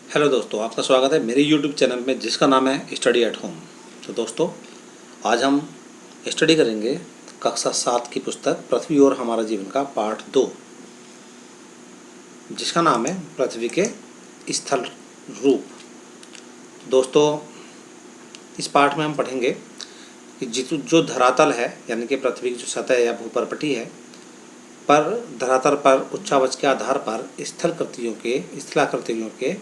Hello दोस्तों, आपका स्वागत है मेरे यूट्यूब चैनल में जिसका नाम है स्टडी एट होम। तो दोस्तों, आज हम स्टडी करेंगे कक्षा 7 की पुस्तक पृथ्वी और हमारा जीवन का पार्ट 2, जिसका नाम है पृथ्वी के स्थल रूप। दोस्तों, इस पाठ में हम पढ़ेंगे कि जो धरातल है, यानी कि पृथ्वी की जो सतह या भूपरपटी है, पर धरातल पर उच्चावच के आधार पर स्थलाकृतियों के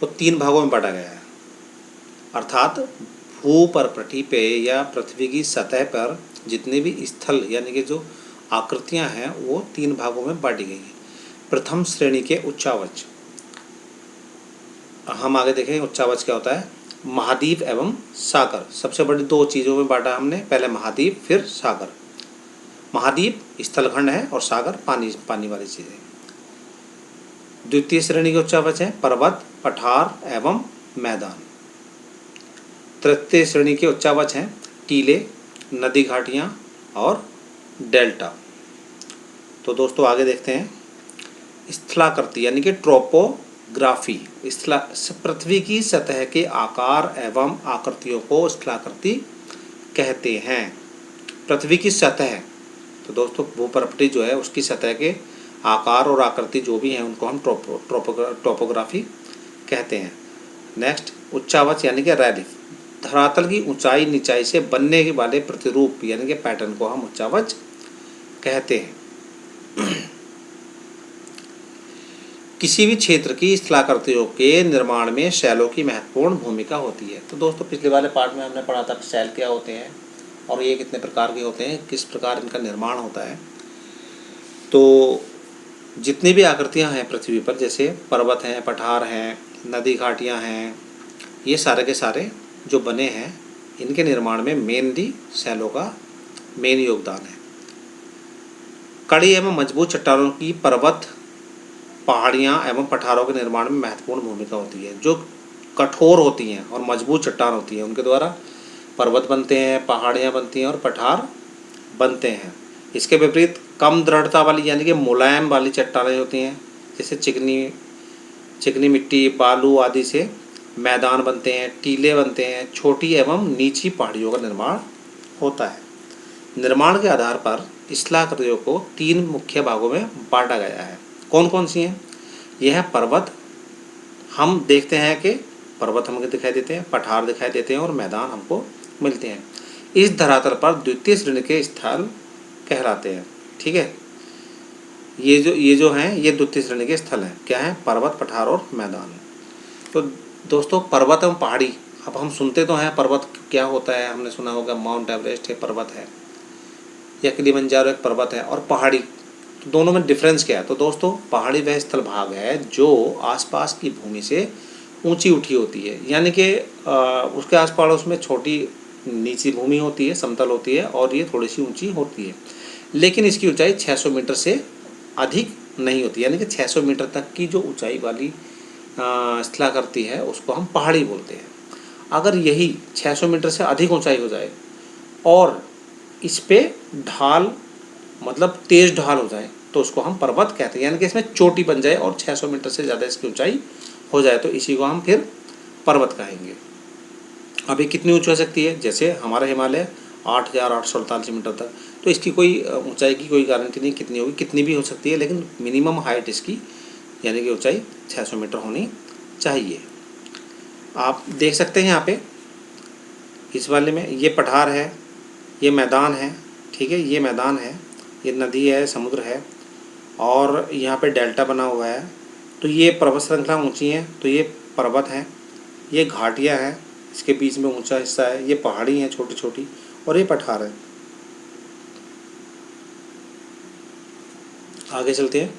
वो 3 भागों में बांटा गया है। अर्थात भूपरपटी पे या पृथ्वी की सतह पर जितने भी स्थल यानी कि जो आकृतियां हैं वो 3 भागों में बांटी गई हैं। प्रथम श्रेणी के उच्चावच, हम आगे देखेंगे उच्चावच क्या होता है। महाद्वीप एवं सागर, सबसे बड़ी 2 चीज़ों में बांटा हमने, पहले महाद्वीप फिर सागर। महाद्वीप स्थलखंड है और सागर पानी वाली चीज़ें। द्वितीय श्रेणी के उच्चावच हैं पर्वत, पठार एवं मैदान। तृतीय श्रेणी के उच्चावच हैं टीले, नदी घाटियाँ और डेल्टा। तो दोस्तों आगे देखते हैं स्थलाकृति यानी कि ट्रोपोग्राफी। पृथ्वी की सतह के आकार एवं आकृतियों को स्थलाकृति कहते हैं। पृथ्वी की सतह, तो दोस्तों भूपरपटी जो है उसकी सतह के आकार और आकृति जो भी हैं उनको हम टोपोग्राफी कहते हैं। नेक्स्ट उच्चावच यानी कि रैलिफ, धरातल की ऊंचाई निचाई से बनने वाले प्रतिरूप यानी कि पैटर्न को हम उच्चावच कहते हैं। किसी भी क्षेत्र की स्थलाकृतियों के निर्माण में शैलों की महत्वपूर्ण भूमिका होती है। तो दोस्तों पिछले वाले पार्ट में हमने पढ़ा था शैल क्या होते हैं और ये कितने प्रकार के होते हैं, किस प्रकार इनका निर्माण होता है। तो जितनी भी आकृतियां हैं पृथ्वी पर, जैसे पर्वत हैं, पठार हैं, नदी घाटियां हैं, ये सारे के सारे जो बने हैं इनके निर्माण में मेनली शैलों का मेन योगदान है। कड़ी एवं मजबूत चट्टानों की पर्वत, पहाड़ियाँ एवं पठारों के निर्माण में महत्वपूर्ण भूमिका होती है। जो कठोर होती हैं और मजबूत चट्टान होती हैं उनके द्वारा पर्वत बनते हैं, पहाड़ियाँ बनती हैं और पठार बनते हैं। इसके विपरीत कम दृढ़ता वाली यानी कि मुलायम वाली चट्टानें होती हैं, जैसे चिकनी मिट्टी, बालू आदि से मैदान बनते हैं, टीले बनते हैं। छोटी एवं नीची पहाड़ियों का निर्माण होता है। निर्माण के आधार पर स्थलाकृतियों को 3 मुख्य भागों में बांटा गया है। कौन कौन सी हैं? यह है पर्वत, हम देखते हैं कि पर्वत हमको दिखाई देते हैं, पठार दिखाई देते हैं और मैदान हमको मिलते हैं। इस धरातल पर द्वितीय श्रेणी के स्थल कहलाते हैं। ठीक है, ये जो हैं ये द्वितीय श्रेणी के स्थल हैं। क्या है? पर्वत, पठार और मैदान। तो दोस्तों पर्वत एवं पहाड़ी, अब हम सुनते तो हैं पर्वत क्या होता है, हमने सुना होगा माउंट एवरेस्ट है पर्वत है, या किलिमंजारो एक पर्वत है, और पहाड़ी, तो दोनों में डिफरेंस क्या है? तो दोस्तों पहाड़ी वह स्थल भाग है जो आसपास की भूमि से ऊंची उठी होती है, यानी कि उसके आस पड़ोस में छोटी नीची भूमि होती है, समतल होती है, और ये थोड़ी सी ऊंची होती है, लेकिन इसकी ऊंचाई 600 मीटर से अधिक नहीं होती। यानी कि 600 मीटर तक की जो ऊंचाई वाली स्थलाकृति है उसको हम पहाड़ी बोलते हैं। अगर यही 600 मीटर से अधिक ऊंचाई हो जाए और इस पे ढाल मतलब तेज ढाल हो जाए तो उसको हम पर्वत कहते हैं। यानी कि इसमें चोटी बन जाए और 600 मीटर से ज़्यादा इसकी ऊंचाई हो जाए तो इसी को हम फिर पर्वत कहेंगे। अभी कितनी ऊंची हो सकती है? जैसे हमारा हिमालय 8,848 मीटर तक, तो इसकी कोई ऊंचाई की कोई गारंटी नहीं कितनी होगी, कितनी भी हो सकती है, लेकिन मिनिमम हाइट इसकी यानी कि ऊंचाई 600 मीटर होनी चाहिए। आप देख सकते हैं यहाँ पे इस वाले में ये पठार है, ये मैदान है। ठीक है, ये मैदान है, ये नदी है, समुद्र है, और यहाँ पे डेल्टा बना हुआ है। तो ये पर्वत श्रृंखला ऊंची हैं, तो ये पर्वत हैं, ये घाटियाँ हैं, इसके बीच में ऊंचा हिस्सा है, ये पहाड़ी हैं छोटी छोटी, और ये पठार है। आगे चलते हैं।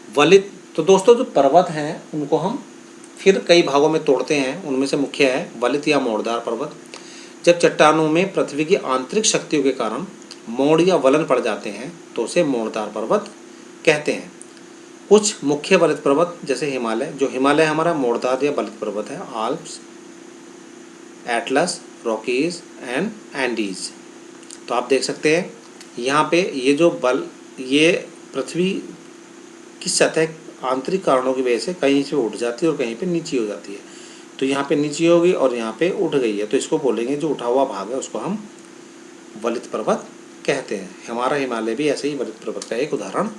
वलित, तो दोस्तों जो पर्वत हैं उनको हम फिर कई भागों में तोड़ते हैं। उनमें से मुख्य है वलित या मोड़दार पर्वत। जब चट्टानों में पृथ्वी की आंतरिक शक्तियों के कारण मोड़ या वलन पड़ जाते हैं तो उसे मोड़दार पर्वत कहते हैं। कुछ मुख्य वलित पर्वत जैसे हिमालय, जो हिमालय हमारा मोड़दार या वलित पर्वत है। Alps, Atlas, Rockies and Andes. तो आप देख सकते हैं यहाँ पे ये जो ये पृथ्वी की सतह आंतरिक कारणों की वजह से कहीं से उठ जाती है और कहीं पे नीची हो जाती है। तो यहाँ पे नीची होगी और यहाँ पे उठ गई है, तो इसको बोलेंगे जो उठा हुआ भाग है उसको हम वलित पर्वत कहते हैं। हमारा हिमालय भी ऐसे ही वलित पर्वत का एक उदाहरण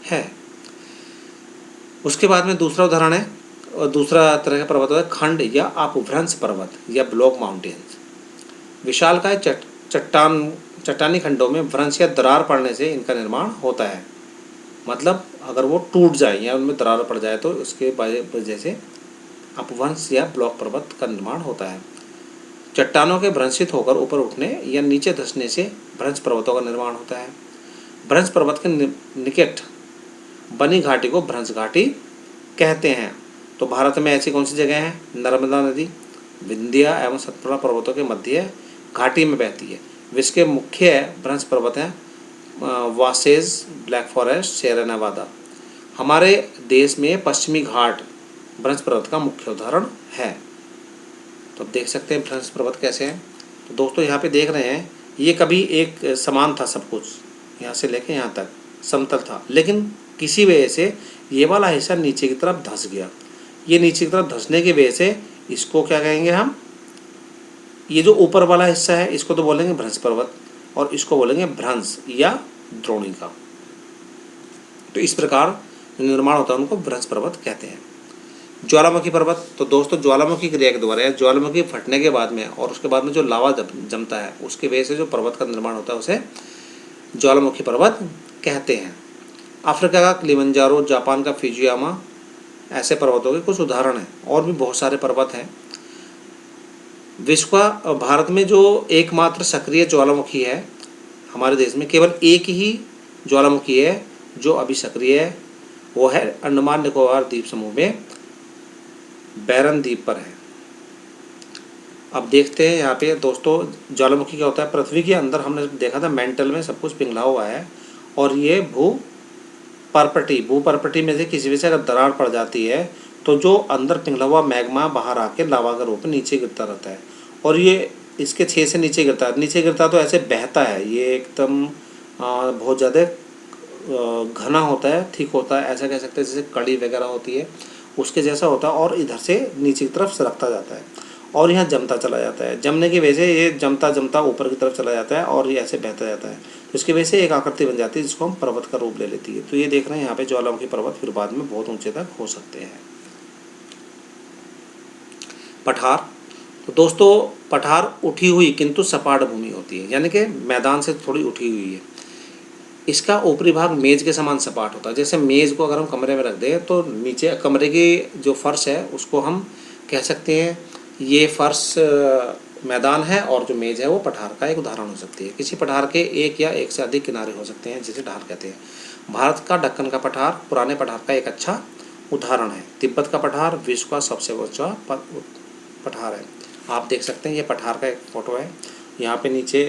है। उसके बाद में दूसरा उदाहरण है, और दूसरा तरह का पर्वत है खंड या अपभ्रंश पर्वत या ब्लॉक माउंटेन्स। विशालकाय चट्टानी खंडों में भ्रंश या दरार पड़ने से इनका निर्माण होता है। मतलब अगर वो टूट जाए या उनमें दरार पड़ जाए तो उसके वजह से अपभ्रंश या ब्लॉक पर्वत का निर्माण होता है। चट्टानों के भ्रंशित होकर ऊपर उठने या नीचे धंसने से भ्रंश पर्वतों का निर्माण होता है। भ्रंश पर्वत के निकट बनी घाटी को भ्रंश घाटी कहते हैं। तो भारत में ऐसी कौन सी जगह है? नर्मदा नदी विंध्य एवं सतपुड़ा पर्वतों के मध्य घाटी में बहती है। विश्व के मुख्य भ्रंश पर्वत हैं वासेज, ब्लैक फॉरेस्ट, सियरा नेवादा। हमारे देश में पश्चिमी घाट भ्रंश पर्वत का मुख्य उदाहरण है। तो देख सकते हैं भ्रंश पर्वत कैसे हैं। तो दोस्तों यहाँ पे देख रहे हैं, ये कभी एक समान था, सब कुछ यहाँ से लेके यहाँ तक समतल था, लेकिन किसी वजह से ये वाला हिस्सा नीचे की तरफ धंस गया। ये नीचे की तरफ धंसने की वजह से इसको क्या कहेंगे हम? ये जो ऊपर वाला हिस्सा है इसको तो बोलेंगे भ्रंश पर्वत और इसको बोलेंगे भ्रंश या द्रोणिका। तो इस प्रकार निर्माण होता है उनको भ्रंश पर्वत कहते हैं। ज्वालामुखी पर्वत, तो दोस्तों ज्वालामुखी क्रिया के द्वारा या ज्वालामुखी फटने के बाद में और उसके बाद में जो लावा जमता है उसके वजह से जो पर्वत का निर्माण होता है उसे ज्वालामुखी पर्वत कहते हैं। अफ्रीका का किलिमंजारो, जापान का फिजियामा ऐसे पर्वतों के कुछ उदाहरण हैं। और भी बहुत सारे पर्वत हैं। विश्व का भारत में जो एकमात्र सक्रिय ज्वालामुखी है हमारे देश में, केवल एक ही ज्वालामुखी है जो अभी सक्रिय है, वो है अंडमान निकोबार द्वीप समूह में बैरन द्वीप पर है। अब देखते हैं यहाँ पे दोस्तों ज्वालामुखी क्या होता है। पृथ्वी के अंदर हमने देखा था मेंटल में सब कुछ पिघला हुआ है और ये भूपर्पटी में से किसी वजह से अगर दरार पड़ जाती है तो जो अंदर पिघला हुआ मैग्मा बाहर आके लावा के रूप में नीचे गिरता रहता है और ये इसके छेद से नीचे गिरता है। नीचे गिरता तो ऐसे बहता है, ये एकदम बहुत ज़्यादा घना होता है, ठीक होता है, ऐसा कह सकते हैं जैसे कड़ी वगैरह होती है उसके जैसा होता है और इधर से नीचे की तरफ सरकता जाता है और यहाँ जमता चला जाता है। जमने की वजह से ये जमता जमता ऊपर की तरफ चला जाता है और ये ऐसे बहता जाता है। तो इसकी वजह से एक आकृति बन जाती है जिसको हम पर्वत का रूप ले लेती है। तो ये देख रहे हैं यहाँ पे ज्वालामुखी पर्वत फिर बाद में बहुत ऊंचे तक हो सकते हैं। पठार, तो दोस्तों पठार उठी हुई किंतु सपाट भूमि होती है, यानी कि मैदान से थोड़ी उठी हुई है। इसका ऊपरी भाग मेज के समान सपाट होता है। जैसे मेज को अगर हम कमरे में रख दें तो नीचे कमरे की जो फर्श है उसको हम कह सकते हैं ये फर्श मैदान है और जो मेज है वो पठार का एक उदाहरण हो सकती है। किसी पठार के एक या एक से अधिक किनारे हो सकते हैं जिसे ढाल कहते हैं। भारत का दक्कन का पठार पुराने पठार का एक अच्छा उदाहरण है। तिब्बत का पठार विश्व का सबसे ऊंचा पठार है। आप देख सकते हैं ये पठार का एक फोटो है। यहाँ पे नीचे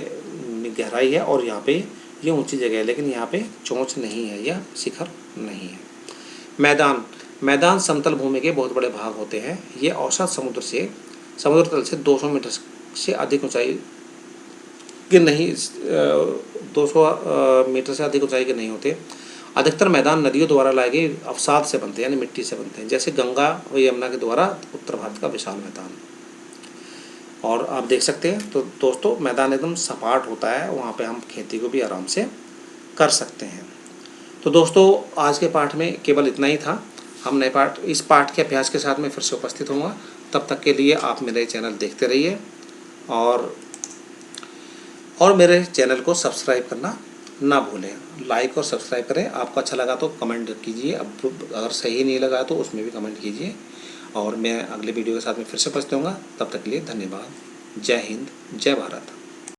गहराई है और यहाँ पे ये ऊंची जगह है, लेकिन यहाँ पे चोंच नहीं है या शिखर नहीं है। मैदान समतल भूमि के बहुत बड़े भाग होते हैं। ये औसत समुद्र तल से 200 मीटर से अधिक ऊंचाई के नहीं 200 मीटर से अधिक ऊंचाई के नहीं होते। अधिकतर मैदान नदियों द्वारा लाए गए अवसाद से बनते हैं, यानी मिट्टी से बनते हैं, जैसे गंगा व यमुना के द्वारा उत्तर भारत का विशाल मैदान। और आप देख सकते हैं तो दोस्तों मैदान एकदम सपाट होता है, वहाँ पे हम खेती को भी आराम से कर सकते हैं। तो दोस्तों आज के पाठ में केवल इतना ही था। हम नए इस पाठ के अभ्यास के साथ में फिर से उपस्थित होऊंगा। तब तक के लिए आप मेरे चैनल देखते रहिए और मेरे चैनल को सब्सक्राइब करना ना भूलें। लाइक और सब्सक्राइब करें। आपको अच्छा लगा तो कमेंट कीजिए, अब अगर सही नहीं लगा तो उसमें भी कमेंट कीजिए। और मैं अगले वीडियो के साथ में फिर से उपस्थित होऊंगा। तब तक के लिए धन्यवाद। जय हिंद, जय भारत।